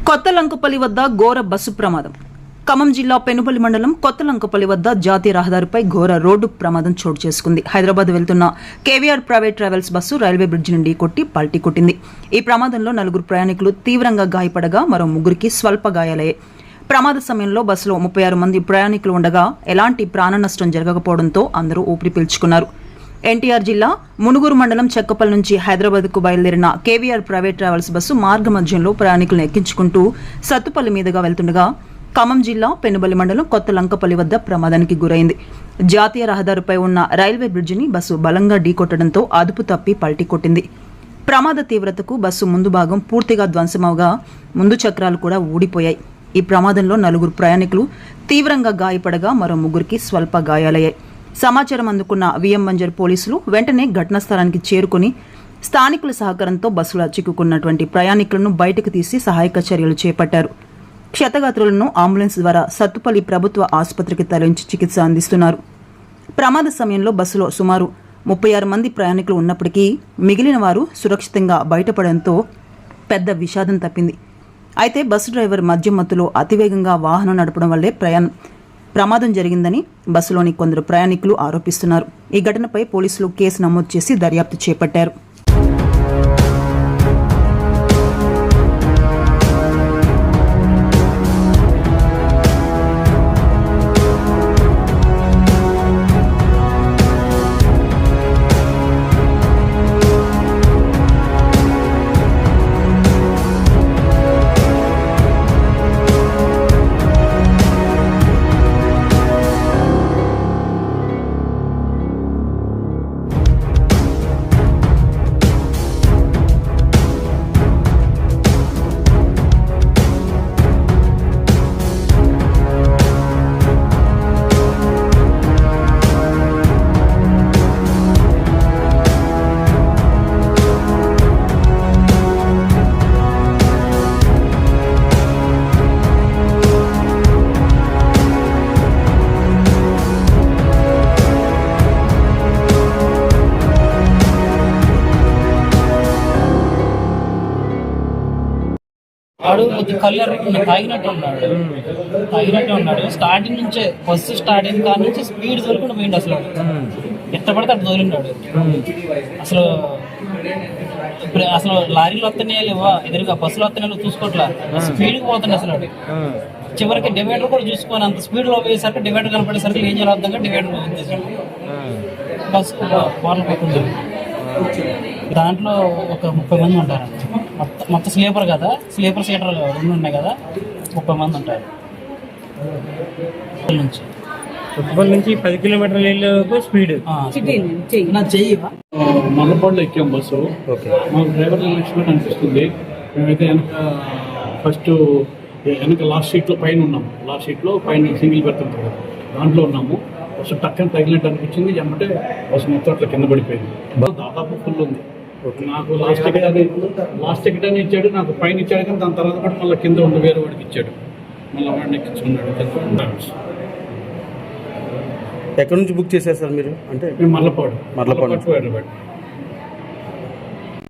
కొత్తలంకపల్లి వద్ద ఘోర బస్సు ప్రమాదం. ఖమ్మం జిల్లా పెనుబల్లి మండలం కొత్తలంకపల్లి వద్ద జాతీయ రహదారిపై ఘోర రోడ్డు ప్రమాదం చోటు చేసుకుంది. హైదరాబాద్ వెళ్తున్న KVR private travels bus railway bridge నుండి పల్టీ కొట్టింది. ఈ ప్రమాదంలో 4 ప్రయాణికులు తీవ్రంగా గాయపడగా మరో 3కి స్వల్ప గాయాలయ్యాయి. ప్రమాద సమయంలో బస్సులో 36 మంది ప్రయాణికులు ఉండగా ఎలాంటి ప్రాణ నష్టం జరగకపోవడంతో అందరూ ఊపిరి పీల్చుకున్నారు. ఎన్టీఆర్ జిల్లా మునుగూరు మండలం చెక్కపల్లి నుంచి హైదరాబాద్కు బయలుదేరిన కేవీఆర్ ప్రైవేట్ ట్రావెల్స్ బస్సు మార్గ మధ్యంలో ప్రయాణికులను ఎక్కించుకుంటూ సత్తుపల్లి మీదుగా వెళ్తుండగా ఖమ్మం జిల్లా పెనుబల్లి మండలం కొత్తలంకపల్లి వద్ద ప్రమాదానికి గురైంది. జాతీయ రహదారిపై ఉన్న రైల్వే బ్రిడ్జిని బస్సు బలంగా ఢీకొట్టడంతో అదుపు తప్పి పల్టీ కొట్టింది. ప్రమాద తీవ్రతకు బస్సు ముందు భాగం పూర్తిగా ధ్వంసమవగా ముందు చక్రాలు కూడా ఊడిపోయాయి. ఈ ప్రమాదంలో 4 ప్రయాణికులు తీవ్రంగా గాయపడగా మరో 3కి స్వల్ప గాయాలయ్యాయి. సమాచారం అందుకున్న విఎం బంజర్ పోలీసులు వెంటనే ఘటనా స్థలానికి చేరుకుని స్థానికుల సహకారంతో బస్సులో చిక్కుకున్నటువంటి ప్రయాణికులను బయటకు తీసి సహాయక చర్యలు చేపట్టారు. క్షతగాత్రులను అంబులెన్స్ ద్వారా సత్తుపల్లి ప్రభుత్వ ఆసుపత్రికి తరలించి చికిత్స అందిస్తున్నారు. ప్రమాద సమయంలో బస్సులో సుమారు 36 మంది ప్రయాణికులు ఉన్నప్పటికీ మిగిలిన వారు సురక్షితంగా బయటపడడంతో పెద్ద విషాదం తప్పింది. అయితే బస్సు డ్రైవర్ మద్యం మత్తులో అతివేగంగా వాహనం నడపడం వల్లే ప్రమాదం జరిగిందని బస్సులోని కొందరు ప్రయాణికులు ఆరోపిస్తున్నారు. ఈ ఘటనపై పోలీసులు కేసు నమోదు చేసి దర్యాప్తు చేపట్టారు. వాడు కొద్దిగా కళ్ళు తాగినట్టు ఉన్నాడు. స్టార్టింగ్ నుంచే బస్సు స్టార్టింగ్ కాడ నుంచి స్పీడ్ దొరకకుండా పోయిండు. అసలు ఎట్ట పడితే అటు దొరికినాడు. అసలు లారీలు వస్తున్నాయా లేవా, ఎదురుగా బస్సులు వస్తున్నాయో చూసుకోవట్లా, స్పీడ్కి పోతుంది. అసలు చివరికి డివైడర్ కూడా చూసుకొని అంత స్పీడ్లో పోయేసరికి డివైడర్ కనపడేసరికి ఏం చేయాలి అర్థంగా డివైడర్ బస్సు వార్లు పోతుంది. దాంట్లో ఒక 30 మంది ఉంటారు. మొత్తం స్లీపర్ కదా, స్లీపర్ సీటర్ 2 ఉన్నాయి కదా, 30 మంది ఉంటారు. నుంచి 10 కిలోమీటర్ల స్పీడ్ మల్లపాడులో ఎక్కాం బస్సు. మాకు డ్రైవర్ లక్ష్మణ్ అనిపిస్తుంది. మేమైతే వెనక లాస్ట్ సీట్లో పైన ఉన్నాము. లాస్ట్ సీట్లో పైన సింగిల్ బెర్త్ ఉంటుంది, దాంట్లో ఉన్నాము. బస్సు టక్కన తగిలినట్టు అనిపించింది. ఏమంటే బస్సు మొత్తం అట్లా కింద పడిపోయింది. దాదాపు ఫుల్ ఉంది. నాకు లాస్ట్ టికెట్ అని ఇచ్చాడు, నాకు పైన ఇచ్చాడు. కానీ దాని తర్వాత కూడా మళ్ళీ కింద ఉండి వేరే వాడికి ఇచ్చాడు. మళ్ళీ వాడిని ఎక్కించుకున్నాడు. ఎక్కడి నుంచి బుక్ చేశారు సార్ మీరు? అంటే మేము మల్లపాడు హైదరాబాద్.